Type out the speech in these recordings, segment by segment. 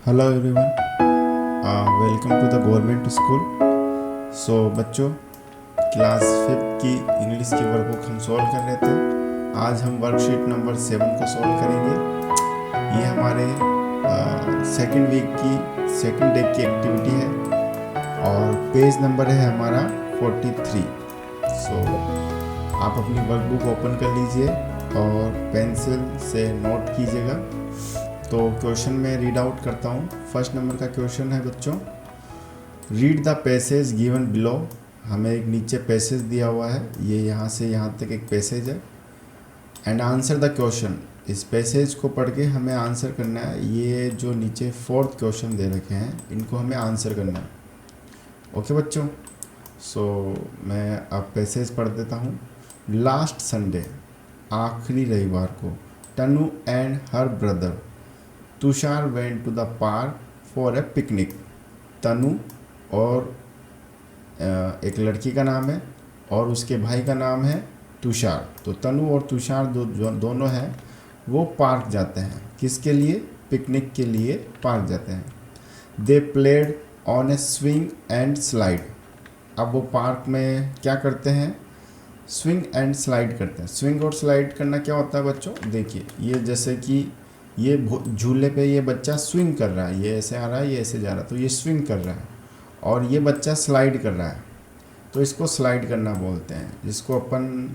Hello everyone, welcome to the government school. So बच्चों, class 5 की English की workbook हम सॉल्व कर रहे थे। आज हम वर्कशीट नंबर 7 को सॉल्व करेंगे। ये हमारे सेकंड वीक की सेकंड डे की एक्टिविटी है और पेज नंबर है हमारा 43। सो आप अपनी वर्कबुक ओपन कर लीजिए और पेंसिल से नोट कीजिएगा। तो क्वेश्चन में रीड आउट करता हूँ। फर्स्ट नंबर का क्वेश्चन है बच्चों, read the passage given below. हमें एक नीचे पैसेज दिया हुआ है, ये यहाँ से यहाँ तक एक पैसेज है। एंड आंसर द क्वेश्चन, इस पैसेज को पढ़ के हमें आंसर करना है। ये जो नीचे फोर्थ क्वेश्चन दे रखे हैं, इनको हमें आंसर करना है। ओके बच्चों, सो मैं अब पैसेज पढ़ देता हूँ। लास्ट संडे, आखिरी रविवार को, Tanu and her brother Tushar went to the park for a picnic. Tanu और एक लड़की का नाम है और उसके भाई का नाम है तुषार। तो तनु और तुषार दोनों हैं, वो पार्क जाते हैं। किसके लिए? पिकनिक के लिए पार्क जाते हैं। They played on A swing and slide. अब वो पार्क में क्या करते हैं? स्विंग एंड स्लाइड करते हैं। स्विंग और स्लाइड करना क्या होता है बच्चों? देखिए, ये जैसे कि ये झूले पे ये बच्चा स्विंग कर रहा है, ये ऐसे आ रहा है, ये ऐसे जा रहा है, तो ये स्विंग कर रहा है। और ये बच्चा स्लाइड कर रहा है, तो इसको स्लाइड करना बोलते हैं, जिसको अपन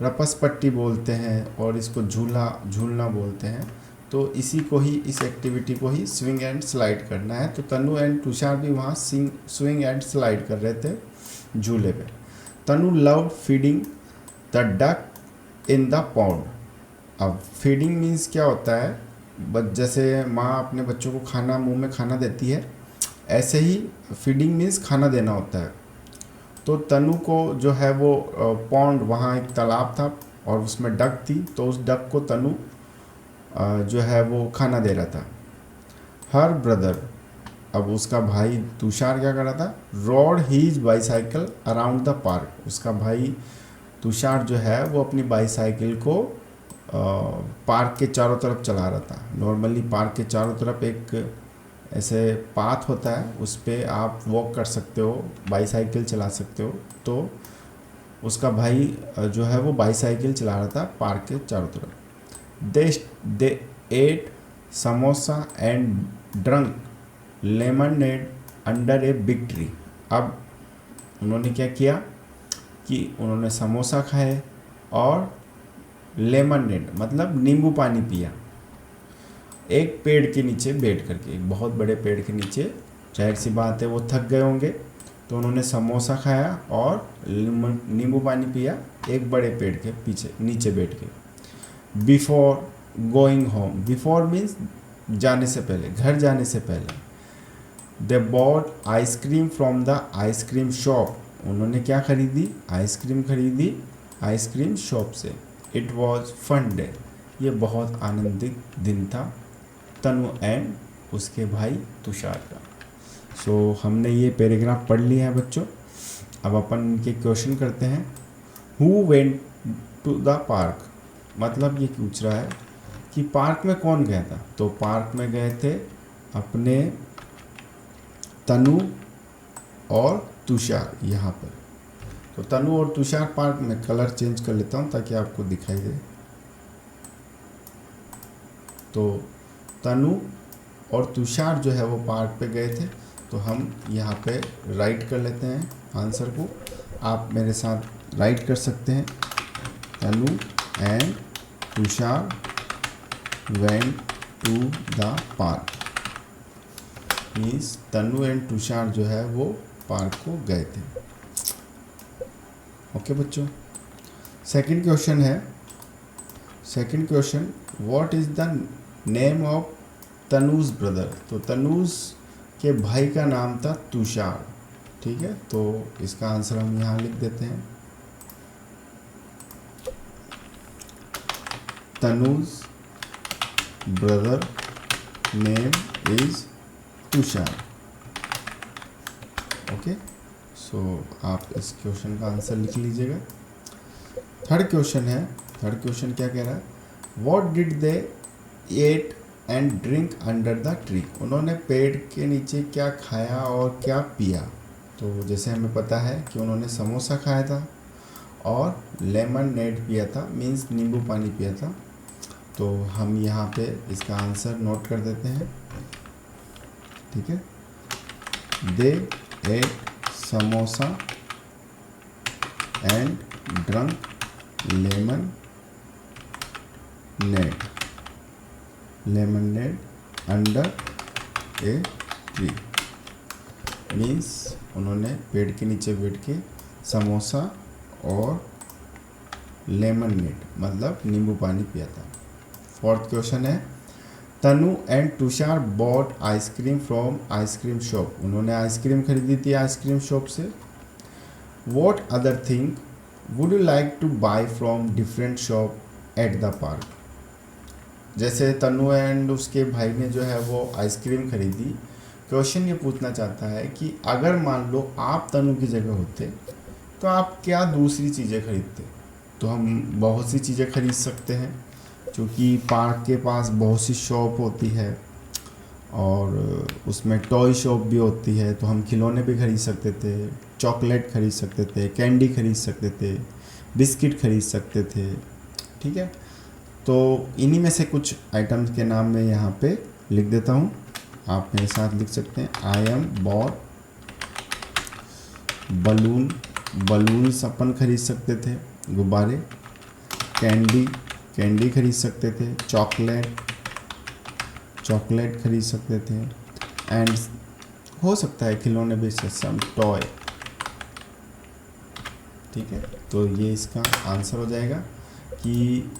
रपस पट्टी बोलते हैं और इसको झूलना बोलते हैं। तो इसी को ही, इस एक्टिविटी को ही स्विंग एंड स्लाइड करना है। तो तनु एंड तुषार भी वहाँ स्विंग एंड स्लाइड कर रहे थे झूले पे। Tanu loved feeding the duck in the pond. अब फीडिंग मीन्स क्या होता है? जैसे माँ अपने बच्चों को खाना, मुंह में खाना देती है, ऐसे ही फीडिंग मीन्स खाना देना होता है। तो तनु को जो है वो पॉन्ड, वहाँ एक तालाब था और उसमें डक थी, तो उस डक को तनु जो है वो खाना दे रहा था। हर ब्रदर, अब उसका भाई तुषार क्या कर रहा था? Rode his bicycle around the park. उसका भाई तुषार जो है वो अपनी बाईसाइकिल को पार्क के चारों तरफ चला रहा था। नॉर्मली पार्क के चारों तरफ एक ऐसे पाथ होता है, उस पर आप वॉक कर सकते हो, बाईसाइकिल चला सकते हो। तो उसका भाई जो है वो बाईसाइकिल चला रहा था पार्क के चारों तरफ। They ate samosa and drank lemonade under a big tree. अब उन्होंने क्या किया कि उन्होंने समोसा खाए और लेमनेड मतलब नींबू पानी पिया, एक पेड़ के नीचे बैठ करके, एक बहुत बड़े पेड़ के नीचे। जाहिर सी बात है वो थक गए होंगे, तो उन्होंने समोसा खाया और नींबू पानी पिया एक बड़े पेड़ के पीछे नीचे बैठ के। Before going home, before means जाने से पहले, घर जाने से पहले। They bought ice cream from the ice cream shop. उन्होंने क्या खरीदी? आइसक्रीम खरीदी आइसक्रीम शॉप से। इट वॉज फन डे, ये बहुत आनंदित दिन था तनु एंड उसके भाई तुषार का। सो हमने ये पैराग्राफ पढ़ लिया है बच्चों। अब अपन इनके क्वेश्चन करते हैं। Who went to the park, मतलब ये पूछ रहा है कि पार्क में कौन गया था? तो पार्क में गए थे अपने तनु और तुषार यहाँ पर। तो तनु और तुषार पार्क में, कलर चेंज कर लेता हूँ ताकि आपको दिखाई दे। तो तनु और तुषार जो है वो पार्क पे गए थे, तो हम यहाँ पे राइट कर लेते हैं आंसर को। आप मेरे साथ राइट कर सकते हैं। Tanu and Tushar went to the park, means Tanu and Tushar जो है वो पार्क को गए थे। ओके बच्चों, सेकंड क्वेश्चन है। Second question, what is the name of Tanu's brother. तो तनुज के भाई का नाम था तुषार, ठीक है। तो इसका आंसर हम यहाँ लिख देते हैं। Tanu's brother name is Tushar. Okay, so आप इस क्वेश्चन का आंसर लिख लीजिएगा। थर्ड क्वेश्चन है। थर्ड क्वेश्चन क्या कह रहा है? What did they eat and drink under the tree. उन्होंने पेड़ के नीचे क्या खाया और क्या पिया। तो जैसे हमें पता है कि उन्होंने समोसा खाया था और लेमन नेड पिया था, मीन्स नींबू पानी पिया था। तो हम यहाँ पे इसका आंसर नोट कर देते हैं, ठीक है। They ate samosa and drank lemonade under a tree. Means उन्होंने पेड़ के नीचे बैठ के समोसा और लेमन नेड मतलब नींबू पानी पिया था। फोर्थ क्वेश्चन है, Tanu and Tushar bought ice cream from ice cream shop. उन्होंने आइसक्रीम खरीदी थी आइसक्रीम शॉप से। What other thing would you like to buy from different shop at the park. जैसे तनु एंड उसके भाई ने जो है वो आइसक्रीम खरीदी। क्वेश्चन ये पूछना चाहता है कि अगर मान लो आप तनु की जगह होते तो आप क्या दूसरी चीज़ें खरीदते। तो हम बहुत सी चीज़ें खरीद सकते हैं, क्योंकि पार्क के पास बहुत सी शॉप होती है और उसमें टॉय शॉप भी होती है। तो हम खिलौने भी खरीद सकते थे, चॉकलेट खरीद सकते थे, कैंडी खरीद सकते थे, बिस्किट खरीद सकते थे, ठीक है। तो इन्हीं में से कुछ आइटम्स के नाम मैं यहाँ पे लिख देता हूँ, आप मेरे साथ लिख सकते हैं। आई एम बॉट बलून्स अपन खरीद सकते थे, गुब्बारे। कैंडी खरीद सकते थे, चॉकलेट खरीद सकते थे, एंड हो सकता है खिलौने भी सम टॉय, ठीक है। तो ये इसका आंसर हो जाएगा कि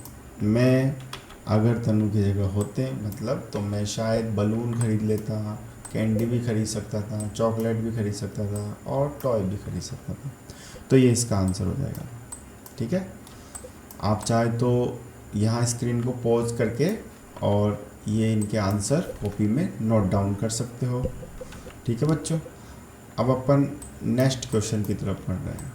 मैं अगर तनु की जगह होते मतलब तो मैं शायद बलून खरीद लेता, कैंडी भी खरीद सकता था, चॉकलेट भी खरीद सकता था और टॉय भी खरीद सकता था। तो ये इसका आंसर हो जाएगा, ठीक है। आप चाहे तो यहाँ स्क्रीन को पॉज करके और ये इनके आंसर कॉपी में नोट डाउन कर सकते हो, ठीक है बच्चों। अब अपन नेक्स्ट क्वेश्चन की तरफ पढ़ रहे हैं।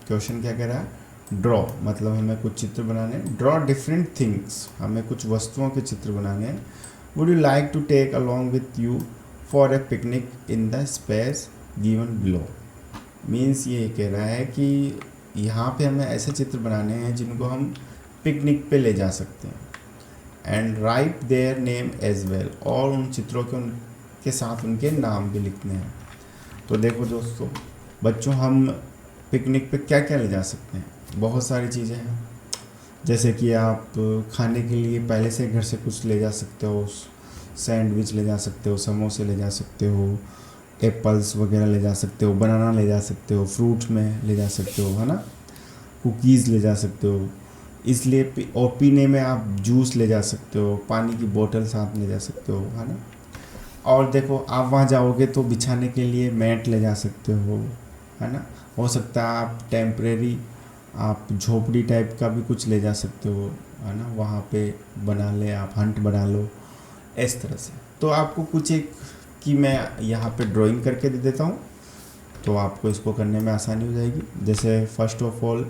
क्वेश्चन क्या कह रहा है, ड्रॉ मतलब हमें कुछ चित्र बनाने हैं। ड्रॉ डिफरेंट थिंग्स, हमें कुछ वस्तुओं के चित्र बनाने हैं। Would you like to take along with you for a picnic in the space given below. Means ये कह रहा है कि यहाँ पे हमें ऐसे चित्र बनाने हैं जिनको हम पिकनिक पे ले जा सकते हैं। And write their name as well, और उन चित्रों के उनके साथ उनके नाम भी लिखने हैं। तो देखो दोस्तों बच्चों, हम पिकनिक पे क्या क्या ले जा सकते हैं, बहुत सारी चीज़ें हैं। जैसे कि आप खाने के लिए पहले से घर से कुछ ले जा सकते हो, सैंडविच ले जा सकते हो, समोसे ले जा सकते हो, एप्पल्स वगैरह ले जा सकते हो, बनाना ले जा सकते हो, फ्रूट में ले जा सकते हो, है ना, कुकीज़ ले जा सकते हो। इसलिए और पीने में आप जूस ले जा सकते हो, पानी की बोतल साथ ले जा सकते हो, है ना। और देखो आप वहाँ जाओगे तो बिछाने के लिए मैट ले जा सकते हो, है ना। हो सकता है आप टेम्परेरी आप झोपड़ी टाइप का भी कुछ ले जा सकते हो, है ना, वहाँ पे बना ले, आप हंट बना लो इस तरह से। तो आपको कुछ एक कि मैं यहाँ पे ड्राइंग करके दे देता हूँ, तो आपको इसको करने में आसानी हो जाएगी। जैसे first of all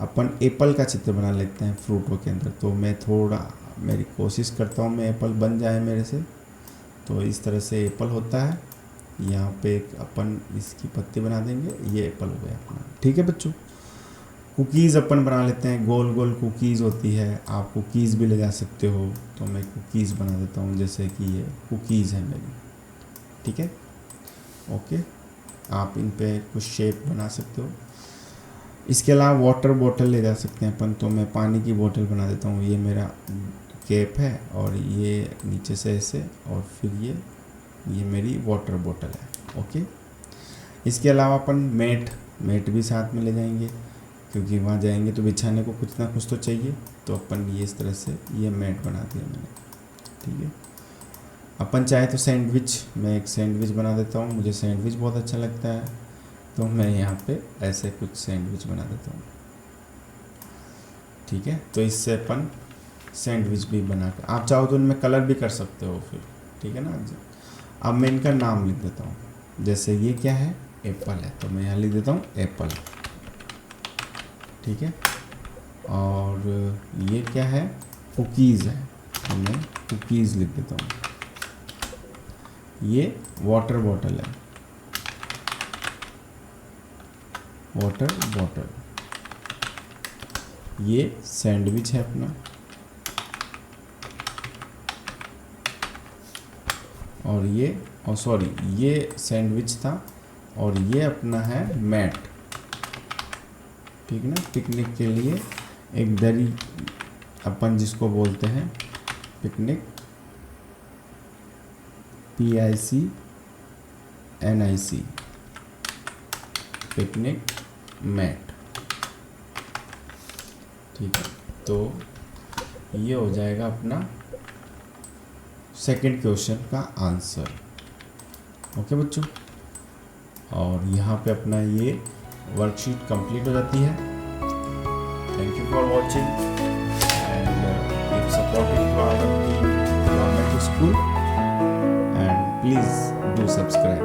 upon Apple का चित्र बना लेते हैं फ्रूटों के अंदर। तो मैं थोड़ा मेरी कोशिश करता हूँ मैं एप्पल बन जाए मेरे से। तो इस तरह से एप्पल होता है। यहाँ पे एक अपन इसकी पत्ती बना देंगे, ये एप्पल हो गया अपना, ठीक है बच्चों। कुकीज़ अपन बना लेते हैं, गोल गोल कुकीज़ होती है, आप कुकीज़ भी ले जा सकते हो। तो मैं कुकीज़ बना देता हूँ, जैसे कि ये कुकीज़ है मेरी, ठीक है, ओके। आप इन पे कुछ शेप बना सकते हो। इसके अलावा वाटर बॉटल ले जा सकते हैं अपन। तो मैं पानी की बोतल बना देता हूँ, ये मेरा कैप है और ये नीचे से ऐसे, और फिर ये मेरी वाटर बॉटल है, ओके। इसके अलावा अपन मैट भी साथ में ले जाएंगे, क्योंकि वहाँ जाएंगे तो बिछाने को कुछ ना कुछ तो चाहिए। तो अपन ये इस तरह से ये मैट बना दिया मैंने, ठीक है। अपन चाहे तो सैंडविच, मैं एक सैंडविच बना देता हूँ, मुझे सैंडविच बहुत अच्छा लगता है। तो मैं यहाँ पे ऐसे कुछ सैंडविच बना देता हूँ, ठीक है। तो इससे अपन सैंडविच भी बना कर, आप चाहो तो इनमें कलर भी कर सकते हो फिर, ठीक है ना। अब मैं इनका नाम लिख देता हूँ। जैसे ये क्या है, एप्पल है, तो मैं यहाँ लिख देता हूँ एप्पल, ठीक है। और ये क्या है, कुकीज़ है, तो मैं कुकीज़ लिख देता हूँ। ये वाटर बॉटल है, वाटर बॉटल। ये सैंडविच है अपना, और ये ये सैंडविच था, और ये अपना है मैट, ठीक ना। पिकनिक के लिए एक दरी अपन जिसको बोलते हैं पिकनिक, PICNIC, पिकनिक मैट, ठीक है। तो ये हो जाएगा अपना सेकंड क्वेश्चन का आंसर। ओके बच्चों, और यहाँ पे अपना ये वर्कशीट कंप्लीट हो जाती है। Thank you for watching and keep supporting our government school and please do subscribe.